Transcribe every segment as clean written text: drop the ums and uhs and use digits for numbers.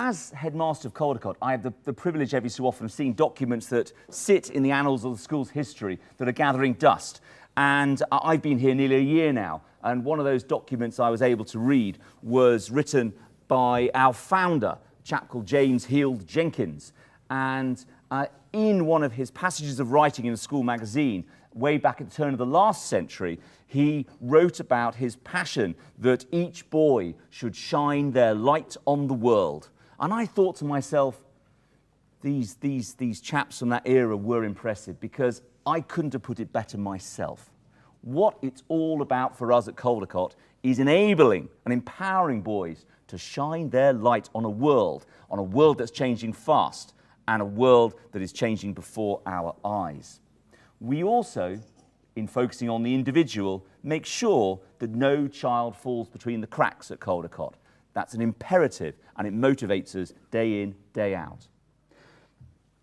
As headmaster of Caldecott, I have the privilege every so often of seeing documents that sit in the annals of the school's history that are gathering dust. And I've been here nearly a year now, and one of those documents I was able to read was written by our founder, a chap called James Heald Jenkins. And in one of his passages of writing in a school magazine, way back at the turn of the last century, he wrote about his passion that each boy should shine their light on the world. And I thought to myself, these chaps from that era were impressive, because I couldn't have put it better myself. What it's all about for us at Caldecott is enabling and empowering boys to shine their light on a world that's changing fast, and a world that is changing before our eyes. We also, in focusing on the individual, make sure that no child falls between the cracks at Caldecott. That's an imperative, and it motivates us day in, day out.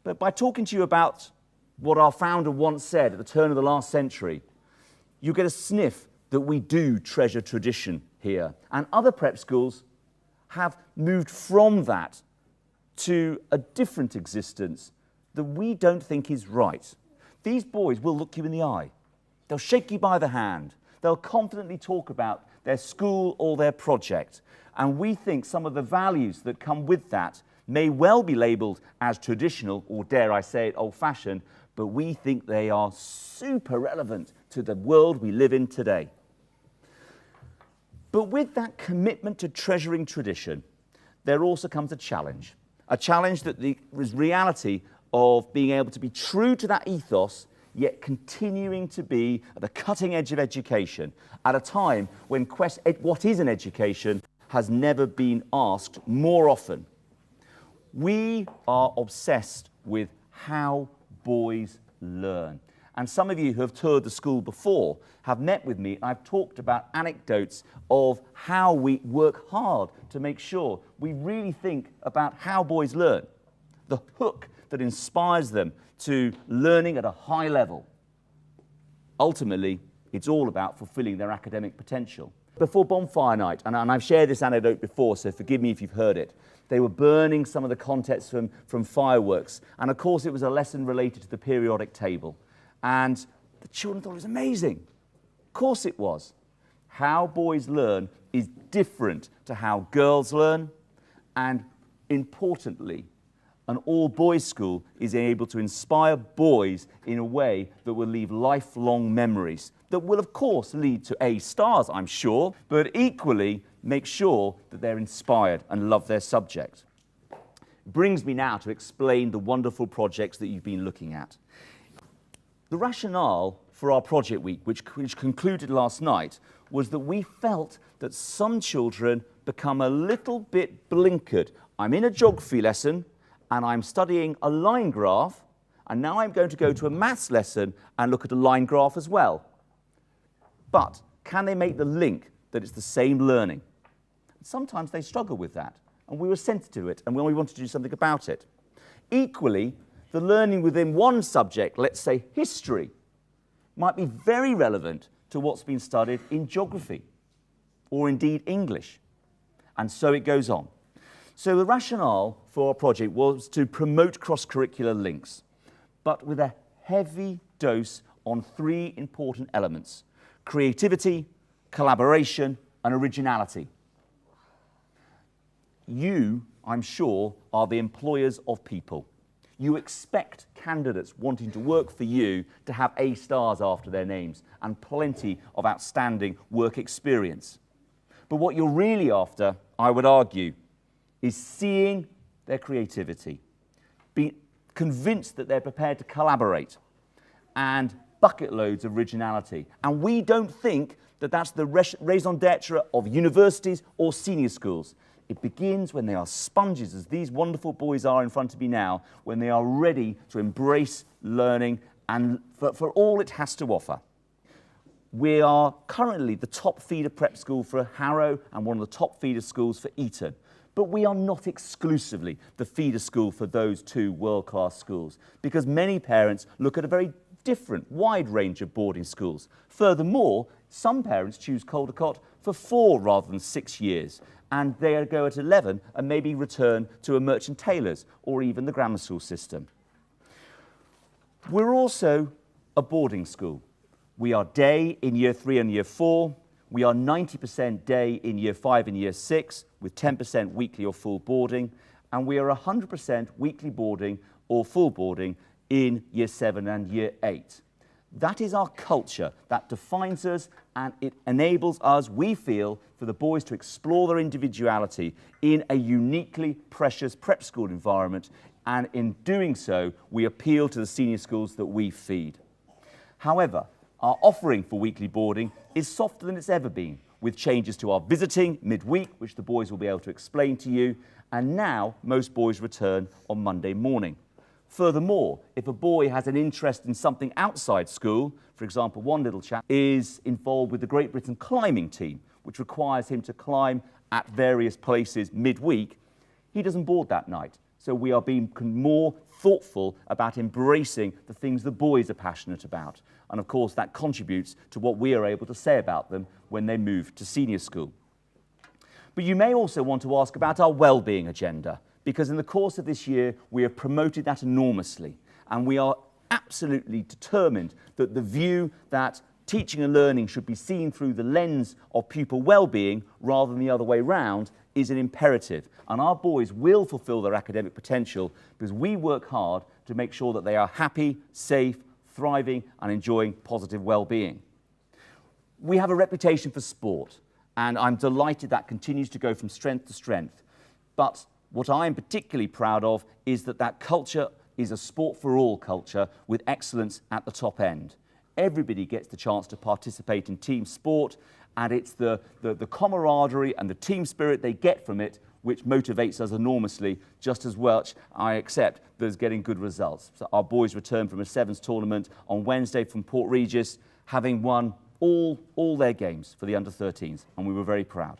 But by talking to you about what our founder once said at the turn of the last century, you get a sniff that we do treasure tradition here. And other prep schools have moved from that to a different existence that we don't think is right. These boys will look you in the eye. They'll shake you by the hand. They'll confidently talk about their school or their project. And we think some of the values that come with that may well be labelled as traditional, or dare I say it, old-fashioned, but we think they are super relevant to the world we live in today. But with that commitment to treasuring tradition, there also comes a challenge that is reality of being able to be true to that ethos, yet continuing to be at the cutting edge of education at a time when what is an education has never been asked more often. We are obsessed with how boys learn. And some of you who have toured the school before have met with me, and I've talked about anecdotes of how we work hard to make sure we really think about how boys learn, the hook that inspires them to learning at a high level. Ultimately, it's all about fulfilling their academic potential. Before bonfire night, and I've shared this anecdote before, so forgive me if you've heard it, they were burning some of the contents from fireworks, and of course it was a lesson related to the periodic table. And the children thought it was amazing. Of course it was. How boys learn is different to how girls learn, and importantly, an all-boys school is able to inspire boys in a way that will leave lifelong memories, that will of course lead to A stars, I'm sure, but equally make sure that they're inspired and love their subject. It brings me now to explain the wonderful projects that you've been looking at. The rationale for our project week, which concluded last night, was that we felt that some children become a little bit blinkered. I'm in a geography lesson and I'm studying a line graph, and now I'm going to go to a maths lesson and look at a line graph as well. But can they make the link that it's the same learning? Sometimes they struggle with that, and we were sensitive to it, and we wanted to do something about it. Equally, the learning within one subject, let's say history, might be very relevant to what's been studied in geography, or indeed English. And so it goes on. So the rationale for our project was to promote cross-curricular links, but with a heavy dose on three important elements: creativity, collaboration, and originality. You, I'm sure, are the employers of people. You expect candidates wanting to work for you to have A stars after their names and plenty of outstanding work experience. But what you're really after, I would argue, is seeing their creativity, be convinced that they're prepared to collaborate, and bucket loads of originality. And we don't think that that's the raison d'etre of universities or senior schools. It begins when they are sponges, as these wonderful boys are in front of me now, when they are ready to embrace learning and for all it has to offer. We are currently the top feeder prep school for Harrow and one of the top feeder schools for Eton. But we are not exclusively the feeder school for those two world-class schools, because many parents look at a very different, wide range of boarding schools. Furthermore, Some parents choose Caldecott for 4 rather than 6 years, and they go at 11 and maybe return to a Merchant Taylors or even the grammar school system. We're also a boarding school. We are day in year 3 and year 4. We are 90% day in year 5 and year 6 with 10% weekly or full boarding, and we are 100% weekly boarding or full boarding in year 7 and year 8. That is our culture. That defines us, and it enables us, we feel, for the boys to explore their individuality in a uniquely precious prep school environment, and in doing so, we appeal to the senior schools that we feed. However, our offering for weekly boarding is softer than it's ever been, with changes to our visiting midweek, which the boys will be able to explain to you, and now most boys return on Monday morning. Furthermore, if a boy has an interest in something outside school, for example, one little chap is involved with the Great Britain climbing team, which requires him to climb at various places midweek, he doesn't board that night. So we are being more thoughtful about embracing the things the boys are passionate about. And of course, that contributes to what we are able to say about them when they move to senior school. But you may also want to ask about our well-being agenda, because in the course of this year, we have promoted that enormously. And we are absolutely determined that the view that teaching and learning should be seen through the lens of pupil well-being rather than the other way round is an imperative. And our boys will fulfill their academic potential because we work hard to make sure that they are happy, safe, thriving and enjoying positive well-being. We have a reputation for sport, and I'm delighted that continues to go from strength to strength. But what I am particularly proud of is that culture is a sport for all culture with excellence at the top end. Everybody gets the chance to participate in team sport, and it's the camaraderie and the team spirit they get from it which motivates us enormously, just as well, I accept, as getting good results. So our boys returned from a sevens tournament on Wednesday from Port Regis, having won all their games for the under-13s, and we were very proud.